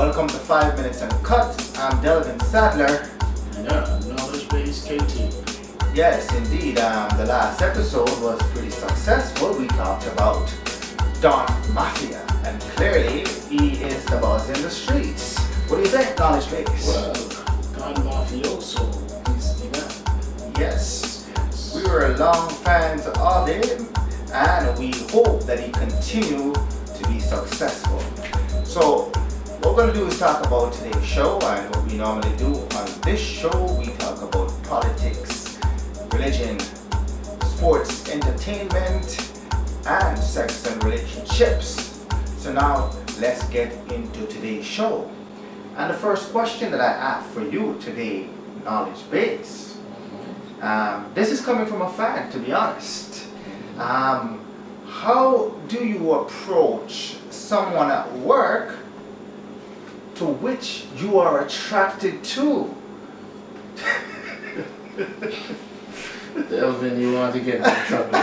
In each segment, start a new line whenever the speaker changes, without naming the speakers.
Welcome to 5 Minutes Uncut. I'm Delvin Sadler.
And knowledge-based KT.
Yes, indeed. The last episode was pretty successful. We talked about Don Mafia, and clearly he is the boss in the streets. What do you think, knowledge base?
Well, Don Mafioso, he's the man.
Yes, we were long fans of him, and we hope that he continue to be successful. So, what we're going to do is talk about today's show, and what we normally do on this show, we talk about politics, religion, sports, entertainment, and sex and relationships. So now, let's get into today's show. And the first question that I have for you today, knowledge base, this is coming from a fan, to be honest. How do you approach someone at work to which you are attracted to?
Delvin, you want to get into trouble.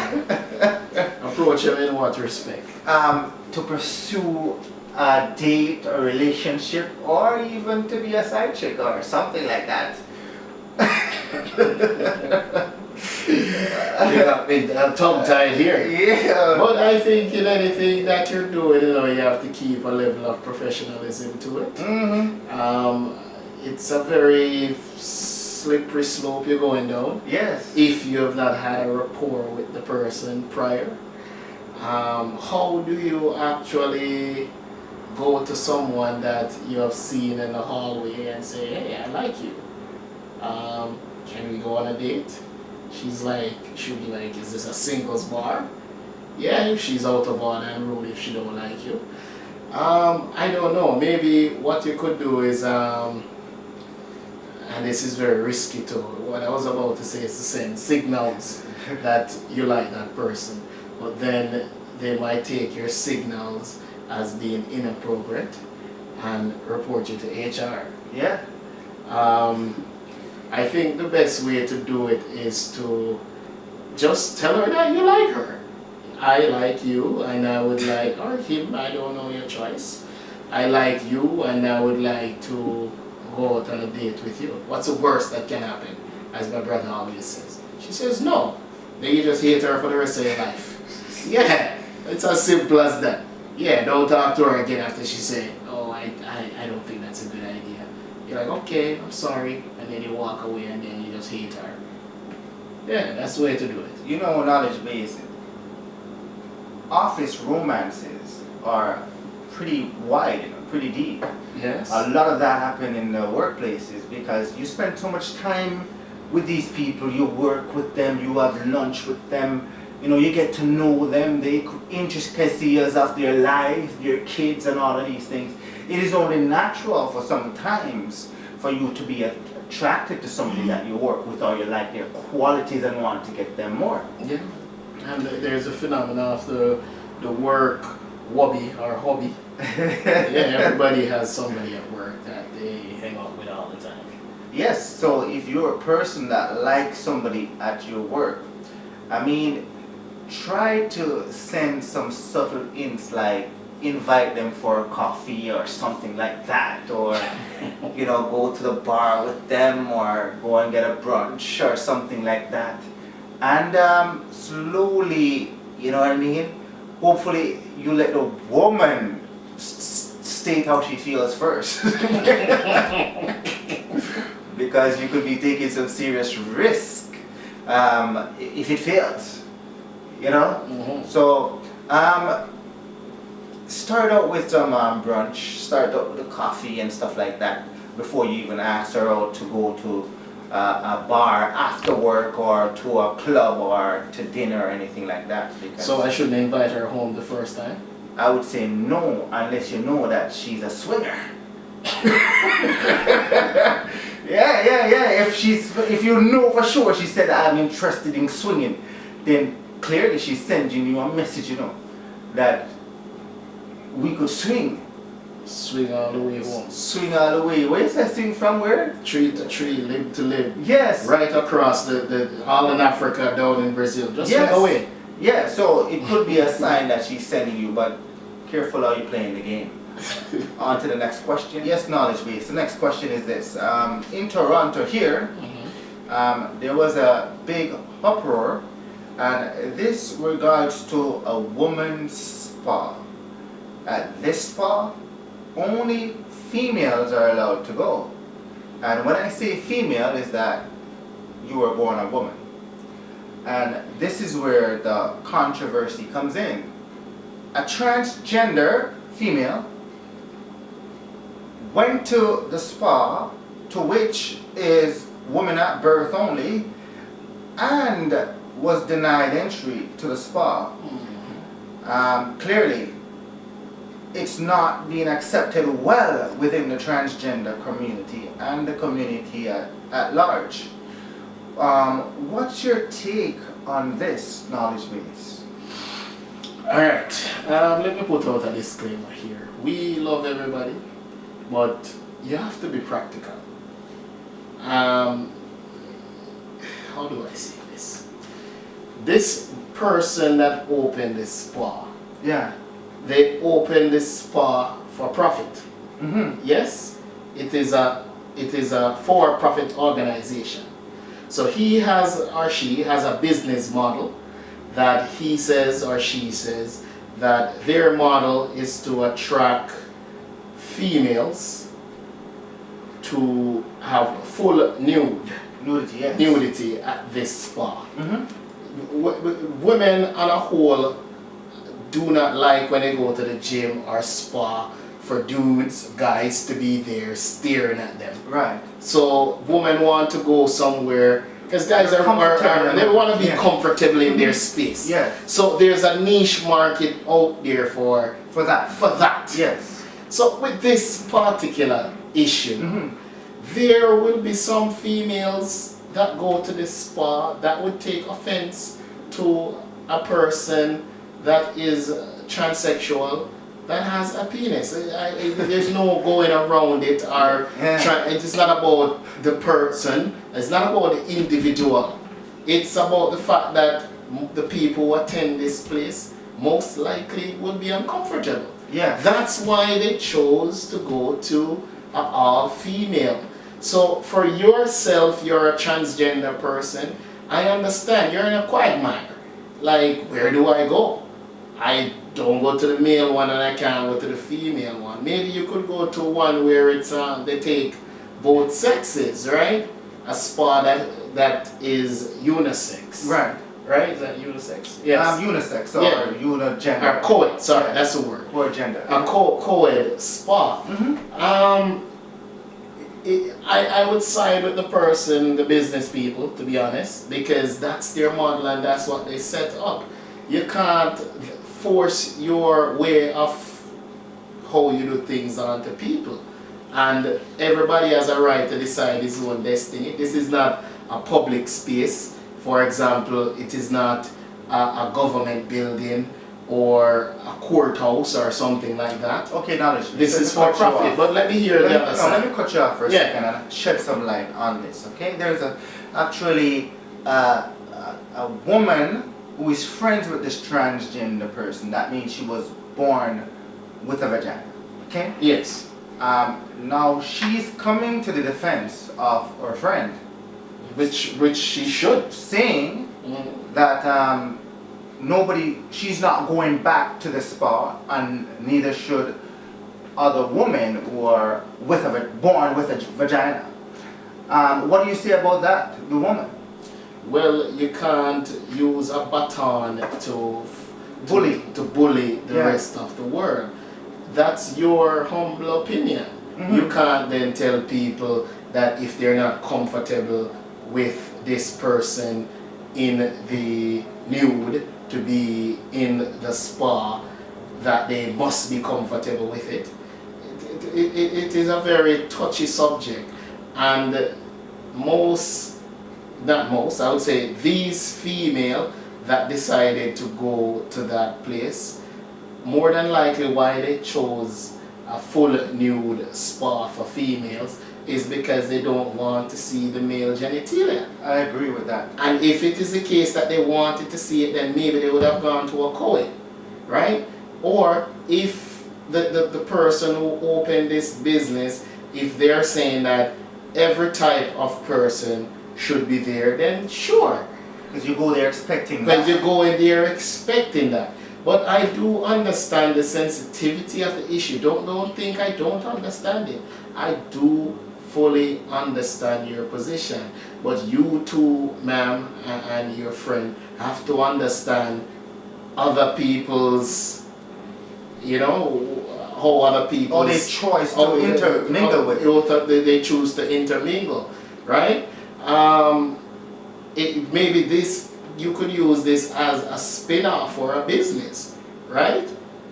Approach him in what respect?
To pursue a date, a relationship, or even to be a side chick or something like that.
You got me tongue-tied here.
Yeah.
But I think in anything that you're doing, you have to keep a level of professionalism to it. It's a very slippery slope you're going down.
Yes.
If you have not had a rapport with the person prior. How do you actually go to someone that you have seen in the hallway and say, hey, I like you. Can we go on a date? She'll be like, is this a singles bar? Yeah, if she's out of order and rude if she don't like you. I don't know, maybe what you could do is, and this is very risky too, what I was about to say is to send signals that you like that person, but then they might take your signals as being inappropriate and report you to HR.
Yeah.
I think the best way to do it is to just tell her that you like her. I like you and I would like, or him, I don't know your choice. I like you and I would like to go out on a date with you. What's the worst that can happen? As my brother always says. She says no. Then you just hate her for the rest of your life. Yeah, it's as simple as that. Yeah, don't talk to her again after she say, oh, I don't think that's a good idea. You're like, okay, I'm sorry. And then you walk away and then you just hate her. Yeah, that's the way to do it.
You know, knowledge base, office romances are pretty wide, pretty deep.
Yes.
A lot of that happen in the workplaces because you spend so much time with these people, you work with them, you have lunch with them, you get to know them, the intricacies of their lives, their kids and all of these things. It is only natural for sometimes for you to be attracted to somebody that you work with or you like their qualities and want to get them more.
Yeah. And there's a phenomenon of the work wobby or hobby. Yeah, everybody has somebody at work that they hang out with all the time.
Yes, so if you're a person that likes somebody at your work, try to send some subtle hints like invite them for a coffee or something like that, or go to the bar with them or go and get a brunch or something like that, and slowly, hopefully you let the woman state how she feels first. Because you could be taking some serious risk if it fails, So start out with some brunch, start out with a coffee and stuff like that before you even ask her out to go to a bar after work or to a club or to dinner or anything like that.
So I shouldn't invite her home the first time?
I would say no, unless you know that she's a swinger. Yeah. If you know for sure she said I'm interested in swinging, then clearly she's sending you a message, that we could swing.
Swing all the way home.
Swing all the way. Where is that swing from? Where?
Tree to tree, limb to limb.
Yes.
Right across the all in Africa, down in Brazil. Just swing away.
Yeah, so it could be a sign that she's sending you, but careful how you playing the game. On to the next question. Yes, knowledge base. The next question is this. In Toronto here, there was a big uproar, and this regards to a woman's spa. At this spa, only females are allowed to go. And when I say female, is that you were born a woman. And this is where the controversy comes in. A transgender female went to the spa, to which is women at birth only, and was denied entry to the spa. Clearly, it's not being accepted well within the transgender community and the community at large. What's your take on this knowledge base?
Alright, let me put out a disclaimer here. We love everybody, but you have to be practical. How do I say this? This person that opened this spa,
Yeah.
they opened this spa for profit. Yes, it is a for-profit organization. So he has or she has a business model that he says or she says that their model is to attract females to have full
Nudity, yes.
nudity at this spa. Women on a whole do not like when they go to the gym or spa for dudes, guys to be there staring at them.
Right.
So women want to go somewhere because guys they want to be comfortable in their space.
Yeah.
So there's a niche market out there for that.
Yes.
So with this particular issue, there will be some females that go to this spa that would take offense to a person that is transsexual that has a penis. There's no going around it or it's not about the person, it's not about the individual. It's about the fact that the people who attend this place most likely would be uncomfortable.
Yeah.
That's why they chose to go to an all-female. So for yourself, you're a transgender person, I understand, you're in a quagmire. Like, where do I go? I don't go to the male one and I can't go to the female one. Maybe you could go to one where it's they take both sexes, right? A spa that is unisex.
Right.
Right? Is that unisex? Yes.
Unisex or
Yeah.
unigender.
Or co-ed, sorry, that's the word.
Or gender.
A co-ed spa. I would side with the person, the business people, to be honest, because that's their model and that's what they set up. You can't force your way of how you do things onto people. And everybody has a right to decide his own destiny. This is not a public space. For example, it is not a government building or a courthouse or something like that.
Okay, knowledge.
This is for profit, but let me hear the other side.
Let me cut you off for a second and shed some light on this, okay? There's actually a woman who is friends with this transgender person. That means she was born with a vagina, okay?
Yes.
Now she's coming to the defense of her friend.
Which she should.
Saying that she's not going back to the spa, and neither should other women who are born with a vagina. What do you say about that, the woman?
Well, you can't use a baton to bully the rest of the world. That's your humble opinion. You can't then tell people that if they're not comfortable with this person in the nude to be in the spa, that they must be comfortable with it. It is a very touchy subject, and I would say these female that decided to go to that place, more than likely why they chose a full nude spa for females is because they don't want to see the male genitalia.
I agree with that.
And if it is the case that they wanted to see it, then maybe they would have gone to a co-ed, right? Or if the person who opened this business, if they're saying that every type of person should be there, then sure.
Because you go there expecting
Because
that.
you go in there expecting that. But I do understand the sensitivity of the issue. Don't think I don't understand it. I do fully understand your position. But you too, ma'am, and your friend have to understand other people's, how other people.
Or their choice to intermingle with.
They choose to intermingle, right? Maybe you could use this as a spin-off for a business, right?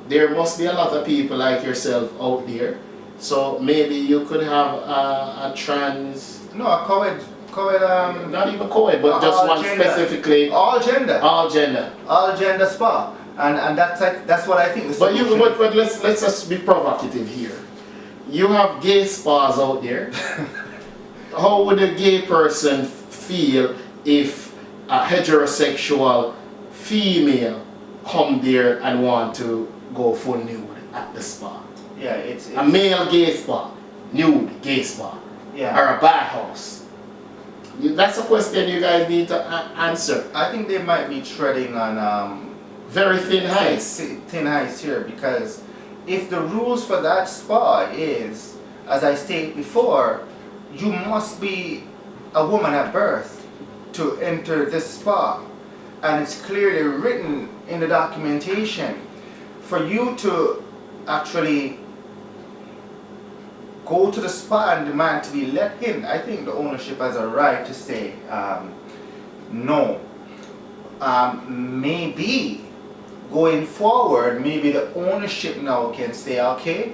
There must be a lot of people like yourself out there, so maybe you could have a trans.
No, a co-ed.
Not even co-ed, but just one
gender.
specifically.
All gender.
All gender.
All gender spa, and that's what I think.
But let's just be provocative here. You have gay spas out there. How would a gay person feel if a heterosexual female come there and want to go full nude at the spa?
Yeah, it's
a male gay spa, nude gay spa,
yeah,
or a bathhouse. That's a question you guys need to answer.
I think they might be treading on
very thin ice.
Thin ice here, because if the rules for that spa is, as I stated before, you must be a woman at birth to enter this spa, and it's clearly written in the documentation. For you to actually go to the spa and demand to be let in, I think the ownership has a right to say no. Maybe going forward, maybe the ownership now can say, okay,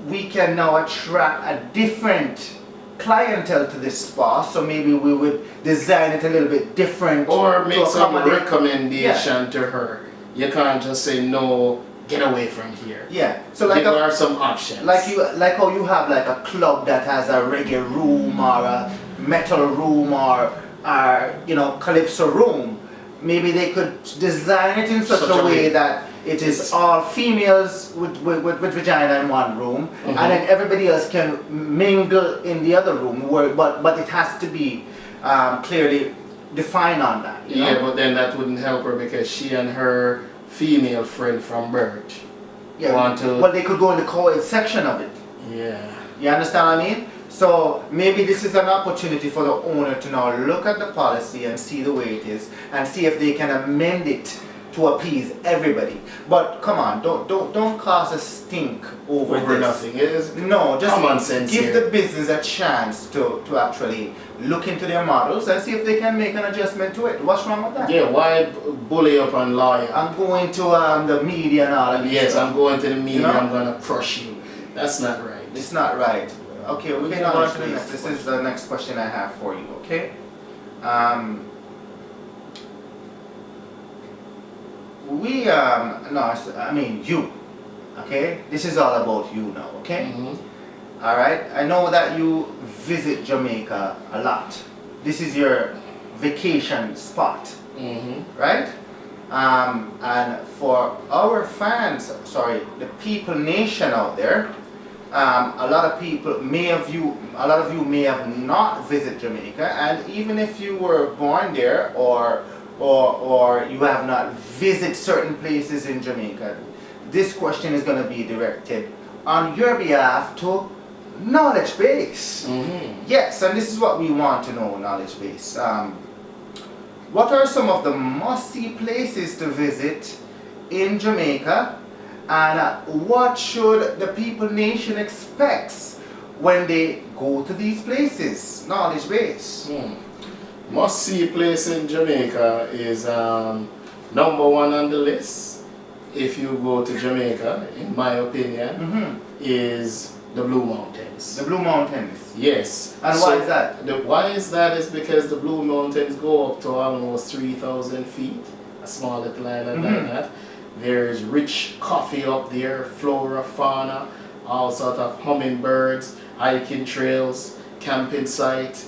we can now attract a different clientele to this spa, so maybe we would design it a little bit different,
or make some
accommodate.
recommendation to her. You can't just say no, get away from here.
Yeah, so like
there are some options.
Like how you have like a club that has a reggae room or a metal room or calypso room. Maybe they could design it in such a way that it is all females with vagina in one room, and then everybody else can mingle in the other room. But it has to be clearly defined on that. You know?
But then that wouldn't help her because she and her female friend from Birch
want to. Well, they could go in the co-ed section of it.
Yeah.
You understand what I mean? So maybe this is an opportunity for the owner to now look at the policy and see the way it is, and see if they can amend it to appease everybody. But come on, don't cause a stink over this.
Nothing. It is
no, just
common sense
give
here.
the business a chance to actually look into their models and see if they can make an adjustment to it. What's wrong with that?
Yeah, why bully up on lawyer?
I'm going to the media and all of
Yes,
stuff.
I'm going to the media. I'm going to crush you. That's not right.
It's not right. Okay, we can on to the next. This is the next question I have for you. Okay. You. Okay. This is all about you now. Okay. All right. I know that you visit Jamaica a lot. This is your vacation spot. Right. And for our fans, the people nation out there. A lot of you may have not visited Jamaica, and even if you were born there or you have not visited certain places in Jamaica, this question is going to be directed on your behalf to knowledge base. Yes, and this is what we want to know, knowledge base. What are some of the must-see places to visit in Jamaica? And what should the people nation expect when they go to these places? Knowledge base.
Must see place in Jamaica is number one on the list. If you go to Jamaica, in my opinion, is the Blue Mountains.
The Blue Mountains.
Yes.
And why is that?
Why is that is because the Blue Mountains go up to almost 3,000 feet. A small little island like that. There's rich coffee up there, flora, fauna, all sorts of hummingbirds, hiking trails, camping site.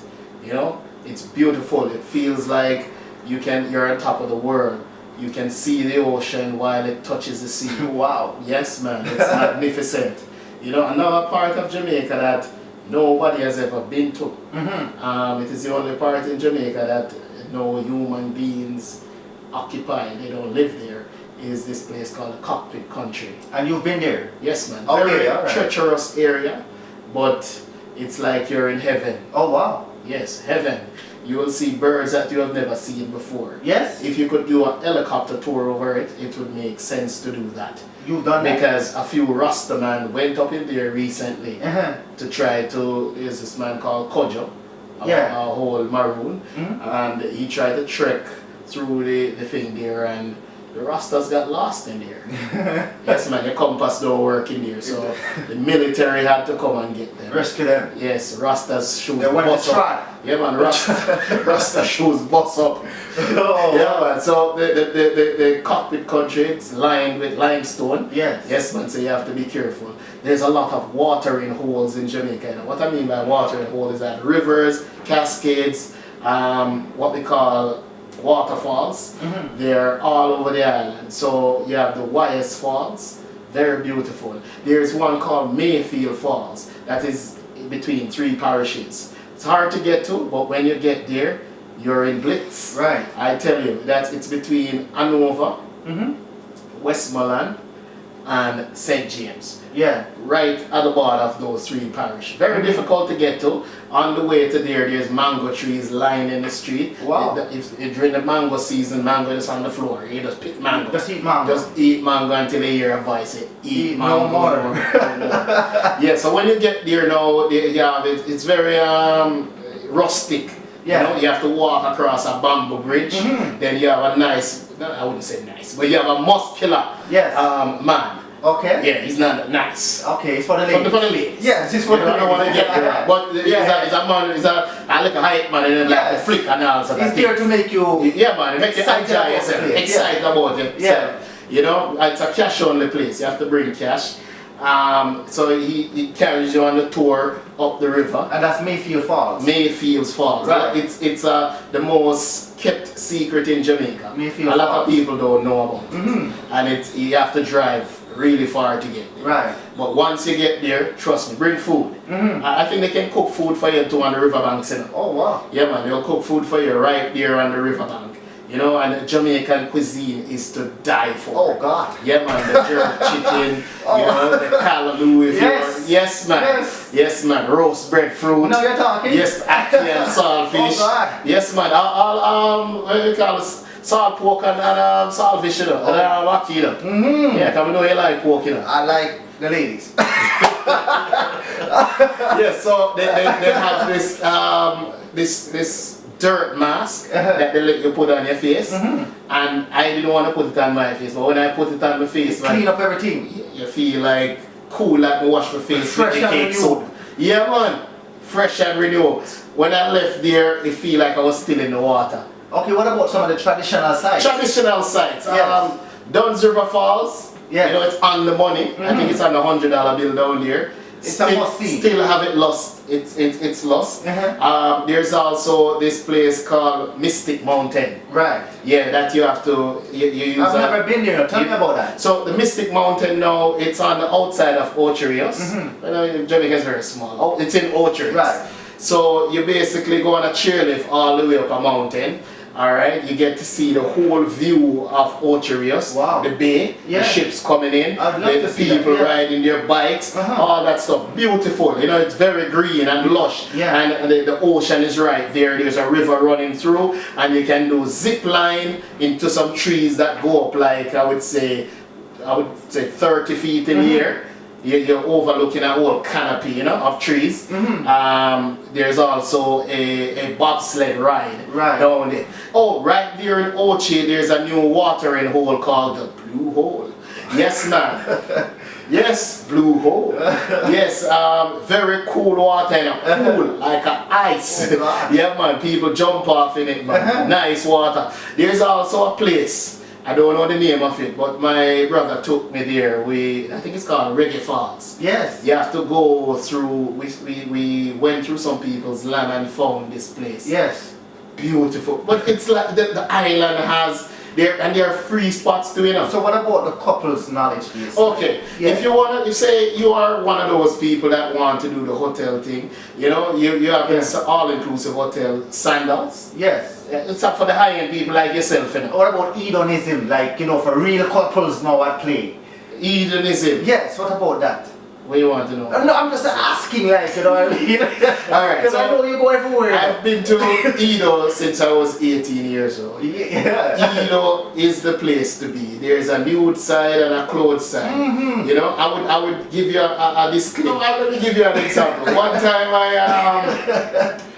It's beautiful. It feels like you're on top of the world. You can see the ocean while it touches the sea.
Wow.
Yes, man, it's magnificent. You know, another part of Jamaica that nobody has ever been to. It is the only part in Jamaica that no human beings occupy. They don't live there. Is this place called the Cockpit Country.
And you've been there?
Yes, man.
Okay,
Very
all right.
treacherous area, but it's like you're in heaven.
Oh, wow.
Yes, heaven. You will see birds that you have never seen before.
Yes?
If you could do a helicopter tour over it, it would make sense to do that.
You've done that?
Because a few Rastaman went up in there recently to try to, there's this man called Kojo, a whole maroon, and he tried to trek through the thing there, and the Rastas got lost in there. Yes, man, the compass don't work in there, so the military had to come and get them.
Rescue them.
Yes, Rasta's shoes
They went
bust
to
up.
try.
Yeah, man, Rasta shoes bust up.
Oh,
Yeah, man, so the Cockpit Country, it's lined with limestone.
Yes.
Yes, man, so you have to be careful. There's a lot of watering holes in Jamaica. And what I mean by watering hole is that rivers, cascades, what we call waterfalls, they're all over the island. So you have the Wyeth Falls, very beautiful. There's one called Mayfield Falls that is between 3 parishes. It's hard to get to, but when you get there, you're in Blitz.
Right.
I tell you that it's between Hanover, Westmoreland, and St. James.
Yeah.
Right at the border of those 3 parishes. Very difficult to get to. On the way to there, there's mango trees lining the street.
Wow.
If during the mango season, mango is on the floor. You just pick mango.
Just eat mango.
Just eat mango until you hear a voice say, eat mango.
no more.
No more. Yeah, so when you get there now, it's very rustic.
Yeah.
You know, you have to walk across a bamboo bridge. Then you have a nice, I wouldn't say nice, but you have a muscular man.
Okay.
Yeah, he's not nice.
Okay, it's for the ladies.
For the ladies.
Yes, it's for the
I don't want to
ladies.
get there. But he's a man, he's a height man, and then like the flick and all sort of
He's there to make you...
Yeah, man, it makes you
excited
enjoy
about
yourself,
the place.
excited about yourself.
Yeah.
You know, it's a cash only place. You have to bring cash. So he carries you on the tour up the river.
And that's Mayfield Falls.
Mayfield Falls.
Right.
It's the most kept secret in Jamaica.
Mayfield
a lot
Falls.
of people don't know about it. And you have to drive really far to get there.
Right.
But once you get there, trust me, bring food. I think they can cook food for you too on the riverbanks. You know?
Oh, wow.
Yeah, man, they'll cook food for you right there on the riverbank. You know, and the Jamaican cuisine is to die for.
Oh, God.
Yeah, man, the jerk chicken, you know, the callaloo. Yes, man. Yes, man. Roast breadfruit.
Now you're talking?
Yes, ackee and saltfish.
Oh, God.
Yes, man. All what do you call it? Salt pork and saltfish, you know. And ackee, you know. Yeah, because we know you like pork, you know.
I like the ladies.
Yes, so they have this dirt mask that they let you put on your face, and I didn't want to put it on my face, but when I put it on my face,
Clean
like,
up everything.
you feel like cool, like me wash my face
Fresh
with the
and
cake
renewed.
soap. Yeah, man, fresh and renewed. When I left there, it feel like I was still in the water.
Okay, what about some of the traditional sites?
Traditional sites,
Yes.
Dunn's River Falls.
Yes.
You know, it's on the money. I think it's on the $100 bill down there.
It's a must-see.
Still have it lost. It's lost. There's also this place called Mystic Mountain.
Right.
Yeah, that you have to you use.
I've never been there. Tell me about that.
So the Mystic Mountain now, it's on the outside of Ocherios. You know, Jamaica is very small. Oh, it's in Ocherios.
Right.
So you basically go on a chairlift all the way up a mountain. Alright, you get to see the whole view of Ocherios,
Wow.
the bay,
Yeah.
the ships coming in,
I'd love
the
to see
people
that, yeah.
riding their bikes, all that stuff. Beautiful, you know, it's very green and lush.
Yeah.
And the ocean is right there. There's a river running through, and you can do zip line into some trees that go up like I would say 30 feet in the air. You're overlooking a whole canopy, you know, of trees. There's also a bobsled ride down there. Oh, right there in Ochi, there's a new watering hole called the Blue Hole. Yes, man. Yes, Blue Hole. Yes, very cool water, you know, cool like a ice.
Oh,
Yeah, man, people jump off in it, man. Nice water. There's also a place. I don't know the name of it, but my brother took me there. I think it's called Reggae Falls.
Yes.
You have to go through, we went through some people's land and found this place.
Yes.
Beautiful. But it's like the island has there are free spots too, you know.
So what about the couple's knowledge base?
Okay,
Yeah.
if you wanna, if say you are one of those people that want to do the hotel thing, you know, you have this all-inclusive hotel Sandals.
Yes.
It's up for the high-end people like yourself, you know.
What about hedonism, like, you know, for real couples now at play?
Hedonism.
Yes, what about that?
What you want to know?
No, I'm just asking, like, you know what I mean?
Alright,
Because I know you go everywhere.
I've been to Edo since I was 18 years old.
Yeah.
Edo is the place to be. There's a nude side and a clothed side.
Mm-hmm.
You know, I would give you a disclaimer. Let me give you an example. One time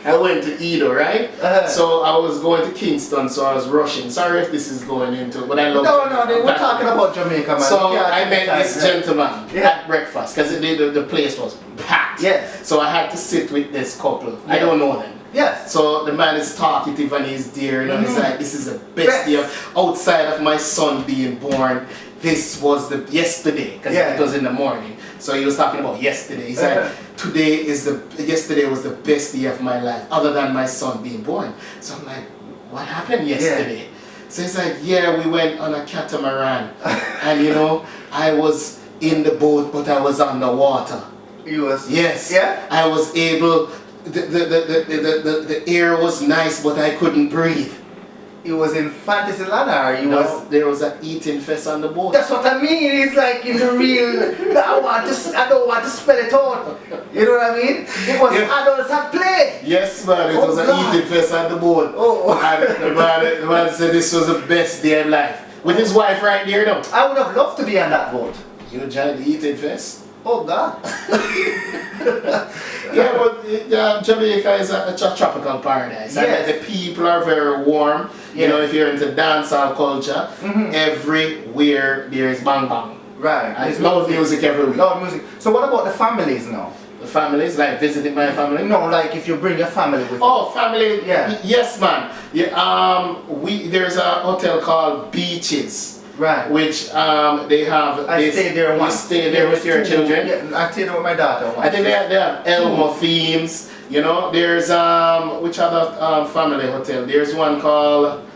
I went to Edo, right? So I was going to Kingston, so I was rushing. Sorry if this is going into, but I love.
No, we're talking about Jamaica, man.
So I met this gentleman
Yeah.
at breakfast because the place was packed.
Yes.
So I had to sit with this couple. I don't know them.
Yes.
So the man is talkative and he's there, you know, he's like, this is the best day outside of my son being born. This was the yesterday, because it was in the morning. So he was talking about yesterday. He's like, yesterday was the best day of my life, other than my son being born. So I'm like, what happened yesterday? Yeah. So he's like, yeah, we went on a catamaran, and you know, I was in the boat, but I was on the water.
You was?
Yes.
Yeah.
I was able. The air was nice, but I couldn't breathe.
He was in Fantasyland, or
there was an eating fest on the boat.
That's what I mean. It's like in the real. I don't want to spell it out. You know what I mean? It was adults at play.
Yes, man. It was an eating fest on the boat. And the man said this was the best day of life with his wife right there, though.
I would have loved to be on that boat.
You enjoyed the eating fest?
Oh God.
But Jamaica is a tropical paradise.
Yes.
And the people are very warm. You know, if you're into dancehall culture, everywhere there is bang bang.
Right.
There's loud music everywhere.
Loud music. So what about the families now?
The families, like visiting my family?
No, like if you bring your family with you.
Oh, family.
Yeah.
Yes, man. Yeah. There's a hotel called Beaches.
Right.
Which they have.
I stayed there once.
You stay there with your children?
Yeah, I stayed there with my daughter once.
I think they have Elmo themes. You know, there's which other family hotel? There's one called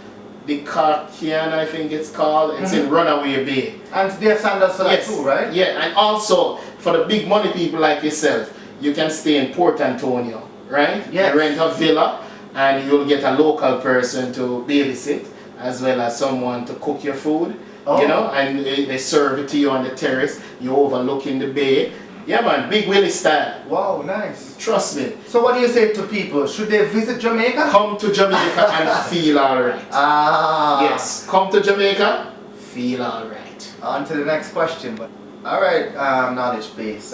the Carkian, I think it's called. It's in Runaway Bay.
And they have Sandals for that too, right?
Yeah, and also for the big money people like yourself, you can stay in Port Antonio, right?
Yeah.
You rent a villa and you'll get a local person to babysit as well as someone to cook your food. You know, and they serve it to you on the terrace. You overlooking the bay. Yeah, man, Big Willie style.
Wow, nice.
Trust me.
So what do you say to people? Should they visit Jamaica?
Come to Jamaica and feel alright. Yes, come to Jamaica, feel alright.
On to the next question. Alright, knowledge base.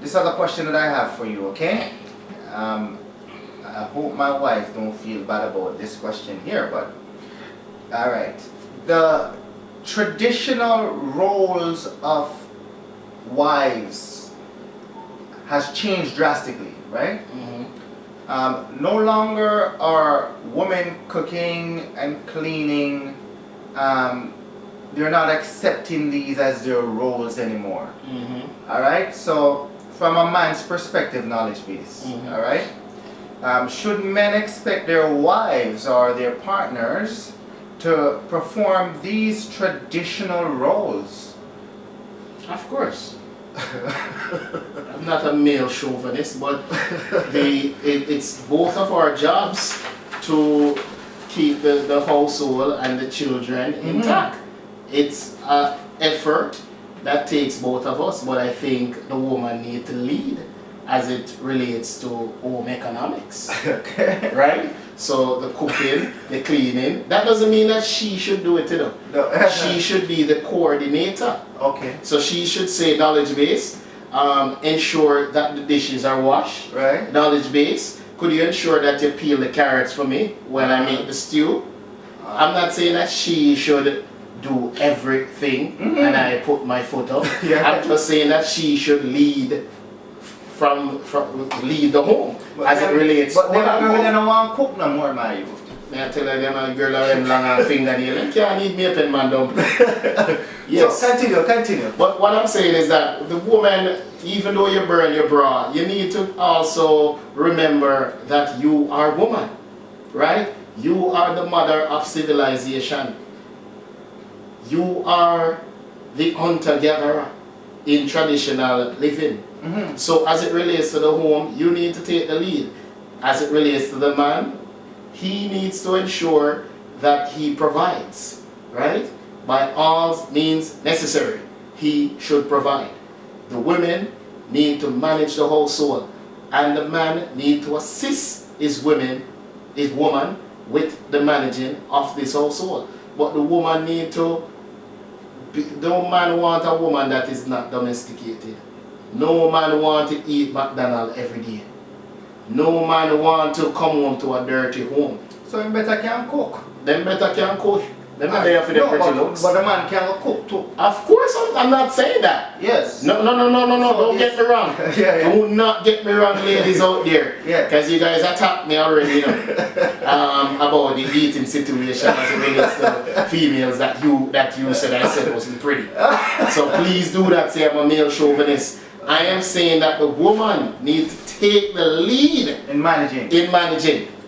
This other question that I have for you, okay? I hope my wife don't feel bad about this question here, but alright. The traditional roles of wives has changed drastically, right? No longer are women cooking and cleaning. They're not accepting these as their roles anymore. All right. So, from a man's perspective, knowledge base. All right. Should men expect their wives or their partners to perform these traditional roles?
Of course. I'm not a male chauvinist, but it's both of our jobs to keep the household and the children intact. It's an effort that takes both of us, but I think the woman needs to lead as it relates to home economics. Right? So the cooking, the cleaning, that doesn't mean that she should do it, you know. No. She should be the coordinator.
Okay.
So she should say knowledge base, ensure that the dishes are washed.
Right.
Knowledge base, could you ensure that you peel the carrots for me when I make the stew? I'm not saying that she should do everything and I put my foot up. I'm just saying that she should lead from lead the home as it relates.
But them girl don't want to cook no more, my youth.
I tell her them a girl have them long fingernail. You can't eat me a pen man dumpling. Yes.
So continue.
But what I'm saying is that the woman, even though you burn your bra, you need to also remember that you are woman, right? You are the mother of civilization. You are the hunter-gatherer in traditional living.
Mm-hmm.
So as it relates to the home, you need to take the lead. As it relates to the man, he needs to ensure that he provides, right? By all means necessary, he should provide. The women need to manage the household, and the man need to assist his woman with the managing of this household. But the woman need to no man want a woman that is not domesticated. No man want to eat McDonald's every day. No man want to come home to a dirty home.
So you better can cook.
Them better can cook. Them not there for the pretty looks.
But the man can cook too.
Of course, I'm not saying that.
Yes.
No.
So
Don't get me wrong.
Yeah.
Do not get me wrong, ladies out there.
Yeah.
Because you guys attacked me already, you know, about the eating situation as it relates to females that you said I said wasn't pretty. So please do that. Say I'm a male chauvinist. I am saying that the woman needs to take the lead
in managing.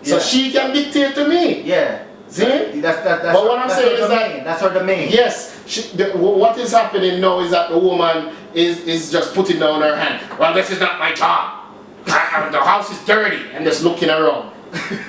So
Yeah.
she can dictate to me.
Yeah.
See?
That's
But what I'm saying is that
that's her domain.
yes, what is happening now is that the woman is just putting down her hand. Well, this is not my job. The house is dirty, and just looking around.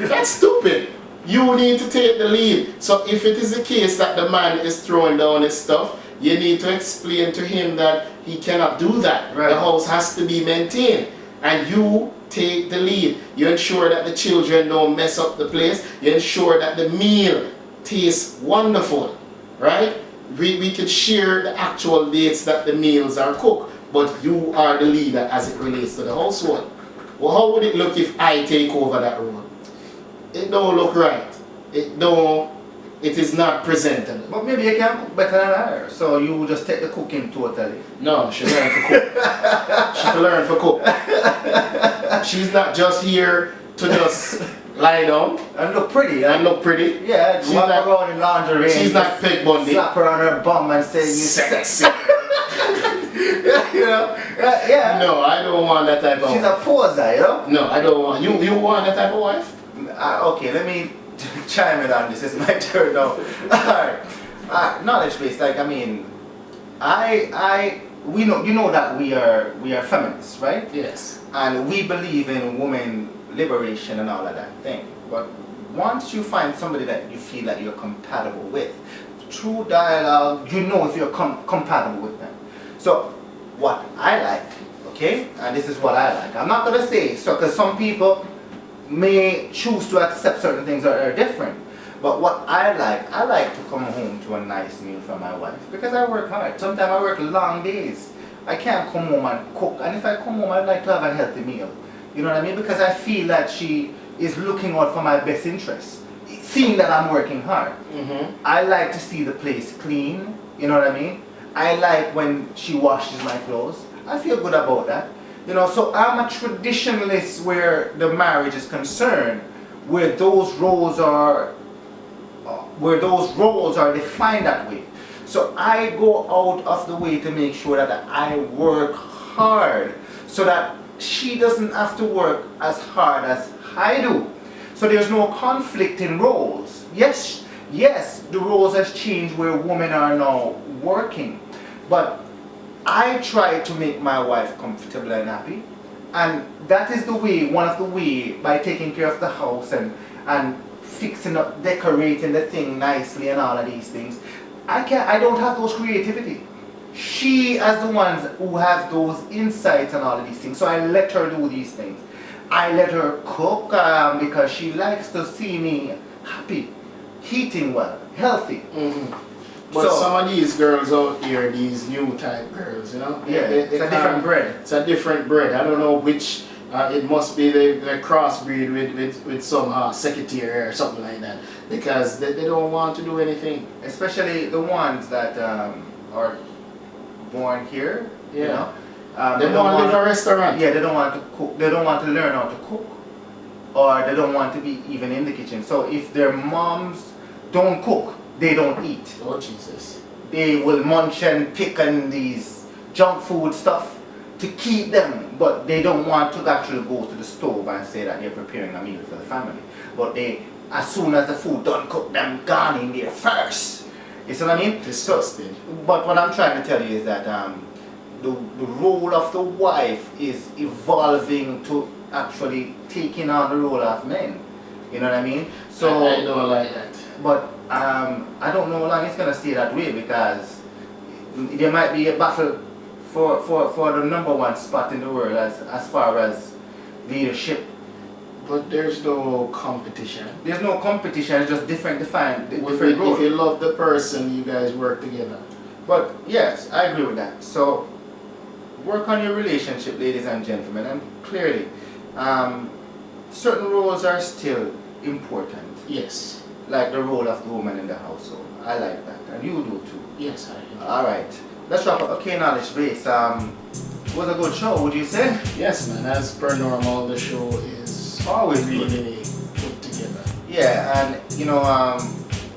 That's stupid. You need to take the lead. So if it is the case that the man is throwing down his stuff, you need to explain to him that he cannot do that.
Right.
The house has to be maintained, and you take the lead. You ensure that the children don't mess up the place. You ensure that the meal tastes wonderful, right? We could share the actual dates that the meals are cooked, but you are the leader as it relates to the household. Well, how would it look if I take over that role? It don't look right. It is not presentable.
But maybe you can cook better than her. So you just take the cooking totally.
No, she learn to cook. She can learn to cook. She's not just here to just lie down
And look pretty.
and look pretty.
Yeah,
She's
walk
not-
around in lingerie.
She's
and
not Peg Bundy.
slap her on her bum and say you
Sexy.
you know? Yeah.
No, I don't want that type of
She's
wife.
a poser, you know?
No, I don't want. You want that type of wife?
Okay, let me chime in on this. It's my turn now. Alright. Knowledge based, like I mean, we know, you know that we are feminists, right?
Yes.
And we believe in women liberation and all of that thing. But once you find somebody that you feel that you're compatible with, through dialogue, you know if you're compatible with them. So what I like, okay, and this is what I like. I'm not gonna say so because some people may choose to accept certain things that are different. But what I like to come home to a nice meal from my wife because I work hard. Sometimes I work long days. I can't come home and cook, and if I come home, I'd like to have a healthy meal. You know what I mean? Because I feel that she is looking out for my best interests, seeing that I'm working hard.
Mm-hmm.
I like to see the place clean. You know what I mean? I like when she washes my clothes. I feel good about that. You know, so I'm a traditionalist where the marriage is concerned, where those roles are defined that way. So I go out of the way to make sure that I work hard so that she doesn't have to work as hard as I do. So there's no conflict in roles. Yes, the roles has changed where women are now working, but I try to make my wife comfortable and happy, and that is the way, one of the way, by taking care of the house and fixing up, decorating the thing nicely and all of these things. I don't have those creativity. She is the ones who have those insights and all of these things, so I let her do these things. I let her cook because she likes to see me happy, eating well, healthy.
Mm-hmm. But
So-
some of these girls out here, these new type girls, you know,
Yeah, it's a different bread.
It's a different bread. I don't know which. It must be the crossbreed with some secretary or something like that, because they don't want to do anything.
Especially the ones that are born here.
Yeah.
You know?
They don't want to live a restaurant.
Yeah, they don't want to cook. They don't want to learn how to cook, or they don't want to be even in the kitchen. So if their moms don't cook, they don't eat.
Oh Jesus.
They will munch and pick on these junk food stuff to keep them, but they don't want to actually go to the stove and say that they're preparing a meal for the family. But they as soon as the food done cooked, them gone in there first. You see what I mean?
Disgusting.
But what I'm trying to tell you is that the role of the wife is evolving to actually taking on the role of men. You know what I mean? So
I don't like that.
but I don't know how long it's gonna stay that way, because there might be a battle for the number one spot in the world as far as leadership.
But there's no competition.
There's no competition, it's just different
If
different roles.
you love the person, you guys work together.
But yes, I agree with that. So work on your relationship, ladies and gentlemen, and clearly certain roles are still important,
Yes.
like the role of the woman in the household. I like that, and you do too.
Yes, I do.
Alright, let's wrap up. Okay, knowledge base. It was a good show, would you say?
Yes, man. As per normal, the show is
Always good.
really put together.
Yeah, and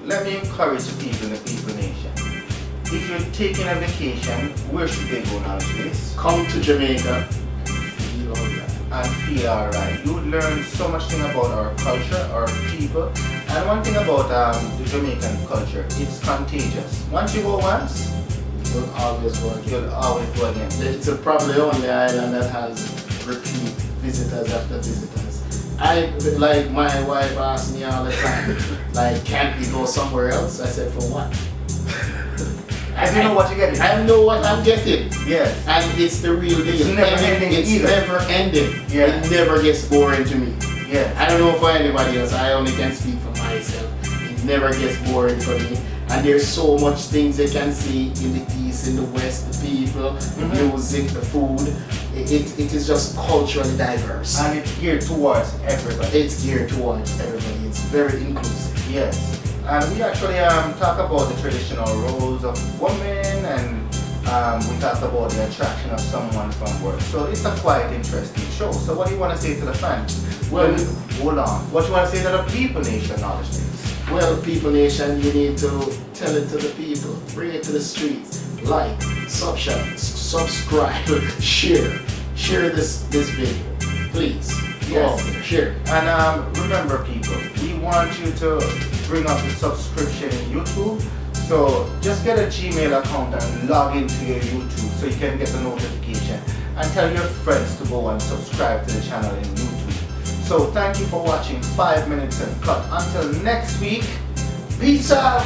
let me encourage the people in the People Nation. If you're taking a vacation, where should they go, knowledge base?
Come to Jamaica. Feel alright.
And feel alright. You would learn so much thing about our culture, our people, and one thing about the Jamaican culture, it's contagious. Once you go once,
You'll always go again.
you'll always go again.
It's probably the only island that has repeat visitors after visitors. Like my wife asks me all the time, like, can't we go somewhere else? I said, for what?
As you know what you're getting.
I know what I'm getting.
Yes.
And it's the real deal.
It's never ending
It's
either.
never ending.
Yeah.
It never gets boring to me.
Yes.
I don't know for anybody else. I only can speak for myself. It never gets boring for me. And there's so much things you can see in the east, in the west, the people, the music, the food. It is just culturally diverse.
And it's geared towards everybody.
It's geared towards everybody. It's very inclusive.
Yes. And we actually talk about the traditional roles of women, and we talk about the attraction of someone from work. So it's a quite interesting show. So what do you want to say to the fans?
Well,
hold on. What do you want to say to the People Nation knowledge base?
Well, People Nation, you need to tell it to the people, bring it to the streets, like, subscribe, share this video, please.
Yes.
Go, share.
And remember, people, we want you to bring up the subscription in YouTube. So just get a Gmail account and log into your YouTube so you can get the notification, and tell your friends to go and subscribe to the channel in YouTube. So thank you for watching 5 Minutes and Cut. Until next week, peace out.